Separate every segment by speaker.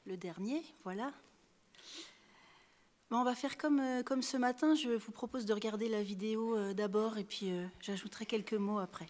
Speaker 1: le dernier, voilà. Bon, on va faire comme ce matin. Je vous propose de regarder la vidéo d'abord et puis j'ajouterai quelques mots après.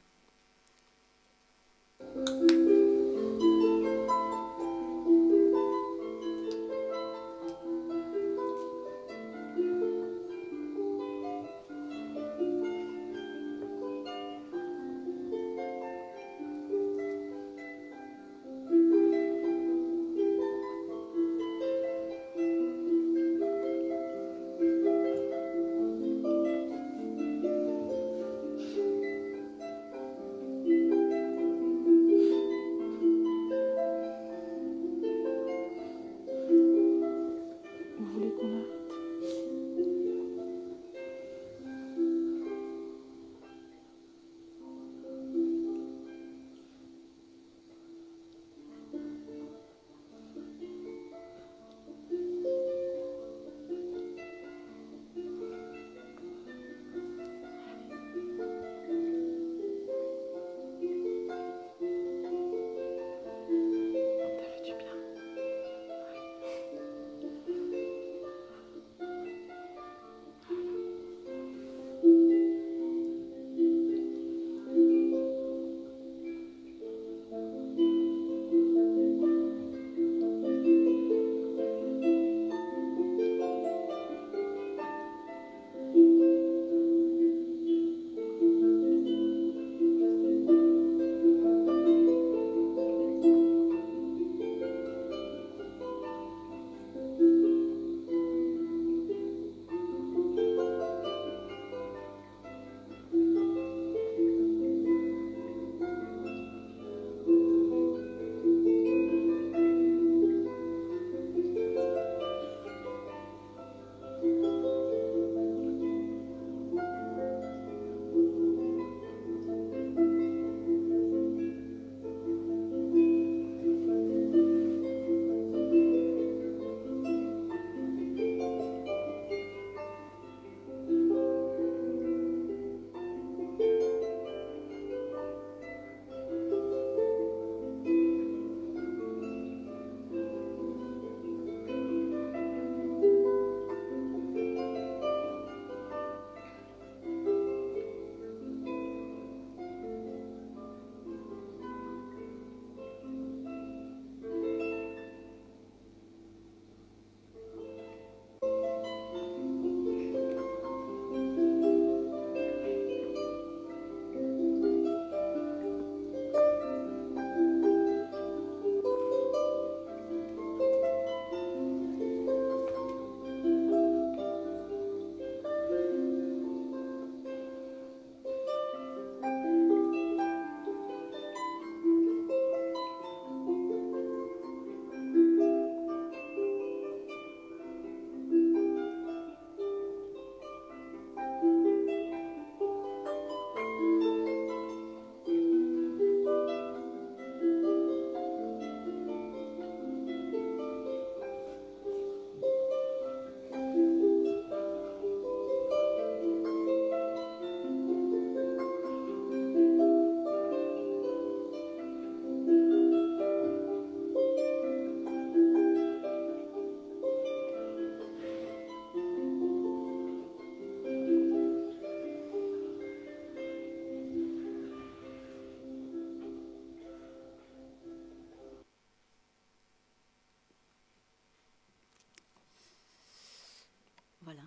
Speaker 1: Voilà.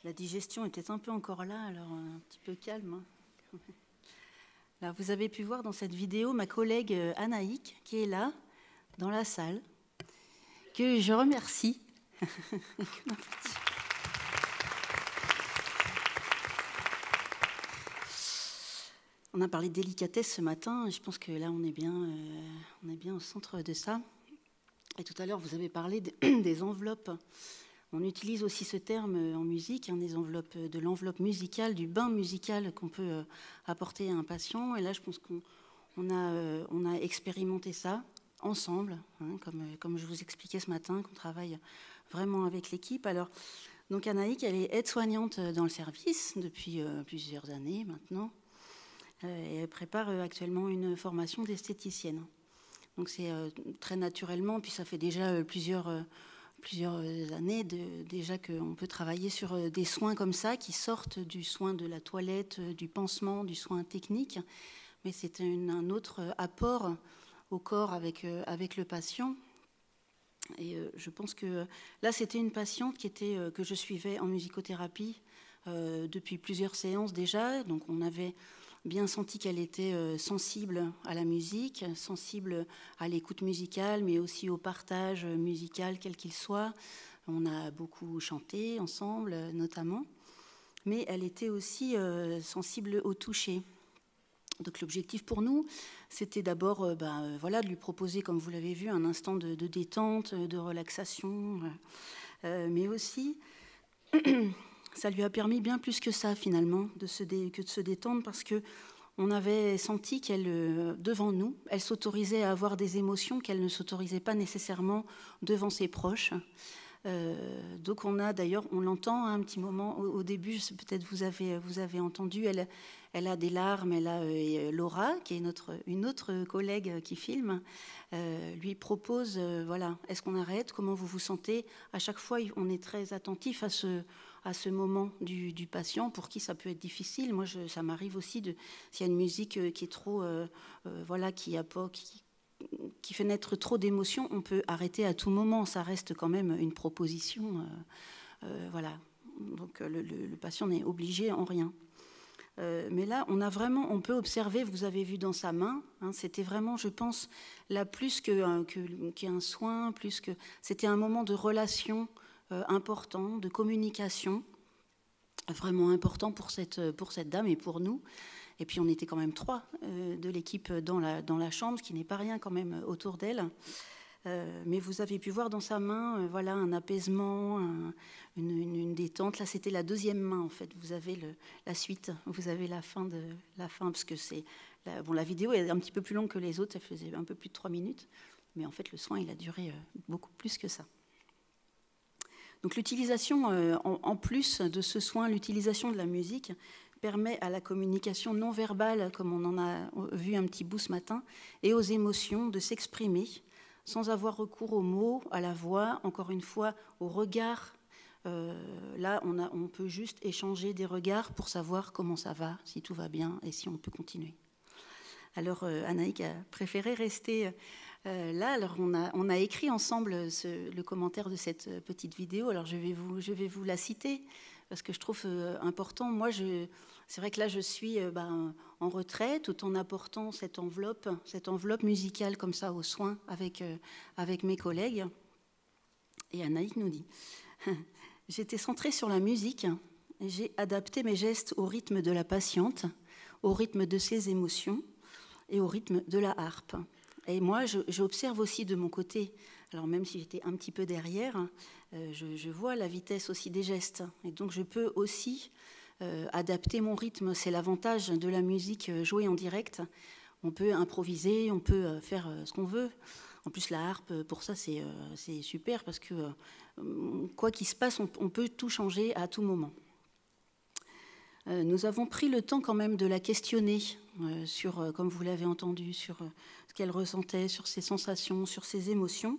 Speaker 1: La digestion est peut-être un peu encore là, alors un petit peu calme. Hein. Alors, vous avez pu voir dans cette vidéo ma collègue Anaïk, qui est là, dans la salle, que je remercie. On a parlé de délicatesse ce matin, et je pense que là, on est bien au centre de ça. Et tout à l'heure, vous avez parlé des enveloppes. On utilise aussi ce terme en musique, hein, de l'enveloppe musicale, du bain musical qu'on peut apporter à un patient. Et là, je pense qu'on a expérimenté ça ensemble, hein, comme je vous expliquais ce matin, qu'on travaille vraiment avec l'équipe. Alors, donc Anaïk, elle est aide-soignante dans le service depuis plusieurs années maintenant. Et elle prépare actuellement une formation d'esthéticienne. Donc c'est très naturellement, puis ça fait déjà plusieurs années déjà qu'on peut travailler sur des soins comme ça, qui sortent du soin de la toilette, du pansement, du soin technique. Mais c'est un autre apport au corps avec le patient. Et je pense que là, c'était une patiente que je suivais en musicothérapie depuis plusieurs séances déjà. Donc on avait bien senti qu'elle était sensible à la musique, sensible à l'écoute musicale, mais aussi au partage musical, quel qu'il soit. On a beaucoup chanté ensemble, notamment. Mais elle était aussi sensible au toucher. Donc l'objectif pour nous, c'était d'abord voilà, de lui proposer, comme vous l'avez vu, un instant de détente, de relaxation, mais aussi, ça lui a permis bien plus que ça finalement, de se détendre, parce qu'on avait senti qu'elle, devant nous, elle s'autorisait à avoir des émotions qu'elle ne s'autorisait pas nécessairement devant ses proches. Donc on l'entend un petit moment au début, peut-être vous avez entendu, elle a des larmes, elle a Laura, qui est une autre collègue qui filme, lui propose, voilà, est-ce qu'on arrête, comment vous vous sentez? À chaque fois, on est très attentif à ce moment du patient, pour qui ça peut être difficile. Moi, ça m'arrive aussi, s'il y a une musique qui est trop, voilà, qui fait naître trop d'émotions, on peut arrêter à tout moment. Ça reste quand même une proposition. Voilà. Donc le patient n'est obligé en rien. Mais là, on peut observer, vous avez vu dans sa main, hein, c'était vraiment, je pense, là plus qu'un soin, c'était un moment de relation important, de communication, vraiment important pour cette dame et pour nous. Et puis on était quand même 3 de l'équipe dans la chambre, ce qui n'est pas rien quand même autour d'elle. Mais vous avez pu voir dans sa main, voilà, un apaisement, une détente. Là, c'était la deuxième main en fait. Vous avez la suite, vous avez la fin, parce que la vidéo est un petit peu plus longue que les autres. Elle faisait un peu plus de 3 minutes, mais en fait le soin il a duré beaucoup plus que ça. Donc l'utilisation, en plus de ce soin, l'utilisation de la musique permet à la communication non verbale, comme on en a vu un petit bout ce matin, et aux émotions de s'exprimer sans avoir recours aux mots, à la voix, encore une fois, au regard. Là, on peut juste échanger des regards pour savoir comment ça va, si tout va bien et si on peut continuer. Alors, Anaïk a préféré rester là. Alors, on a écrit ensemble le commentaire de cette petite vidéo. Alors, je vais vous la citer parce que je trouve important. Moi, c'est vrai que là, je suis en retrait, tout en apportant cette enveloppe musicale comme ça aux soins avec mes collègues. Et Anaïk nous dit « J'étais centrée sur la musique, et j'ai adapté mes gestes au rythme de la patiente, au rythme de ses émotions et au rythme de la harpe. Et moi, j'observe aussi de mon côté, alors même si j'étais un petit peu derrière, je vois la vitesse aussi des gestes. Et donc, je peux aussi adapter mon rythme. C'est l'avantage de la musique jouée en direct. On peut improviser, on peut faire ce qu'on veut. En plus, la harpe, pour ça, c'est super parce que quoi qu'il se passe, on peut tout changer à tout moment. Nous avons pris le temps quand même de la questionner sur, comme vous l'avez entendu, sur ce qu'elle ressentait, sur ses sensations, sur ses émotions.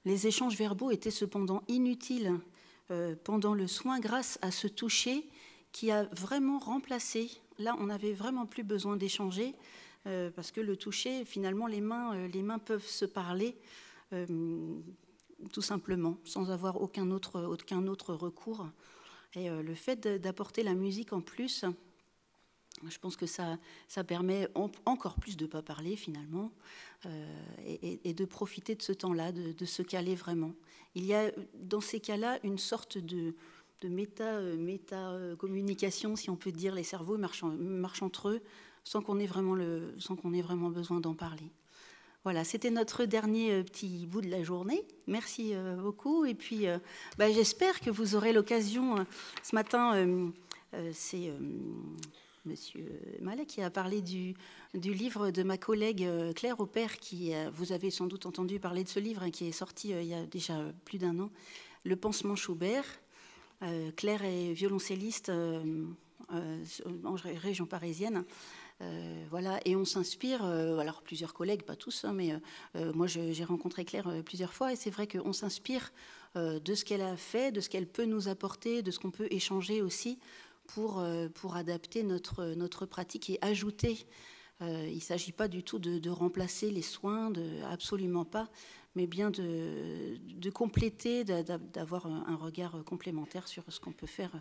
Speaker 1: Les échanges verbaux étaient cependant inutiles pendant le soin grâce à ce toucher qui a vraiment remplacé. Là, on n'avait vraiment plus besoin d'échanger parce que le toucher, finalement, les mains peuvent se parler tout simplement, sans avoir aucun autre recours. Et le fait d'apporter la musique en plus, je pense que ça permet encore plus de ne pas parler finalement et de profiter de ce temps-là, de se caler vraiment. Il y a dans ces cas-là une sorte de méta-communication, si on peut dire. Les cerveaux marchent entre eux sans qu'on ait vraiment besoin d'en parler. Voilà, c'était notre dernier petit bout de la journée. Merci beaucoup. Et puis, j'espère que vous aurez l'occasion. Ce matin, c'est Monsieur Mallet qui a parlé du livre de ma collègue Claire Aupert, qui, vous avez sans doute entendu parler de ce livre, qui est sorti il y a déjà plus d'1 an, Le pansement Schubert. Claire est violoncelliste en région parisienne. Voilà, et on s'inspire, alors plusieurs collègues, pas tous, hein, mais moi j'ai rencontré Claire plusieurs fois, et c'est vrai qu'on s'inspire de ce qu'elle a fait, de ce qu'elle peut nous apporter, de ce qu'on peut échanger aussi pour adapter notre pratique et ajouter. Il ne s'agit pas du tout de remplacer les soins, absolument pas, mais bien de compléter, d'avoir un regard complémentaire sur ce qu'on peut faire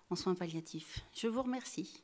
Speaker 1: en soins palliatifs. Je vous remercie.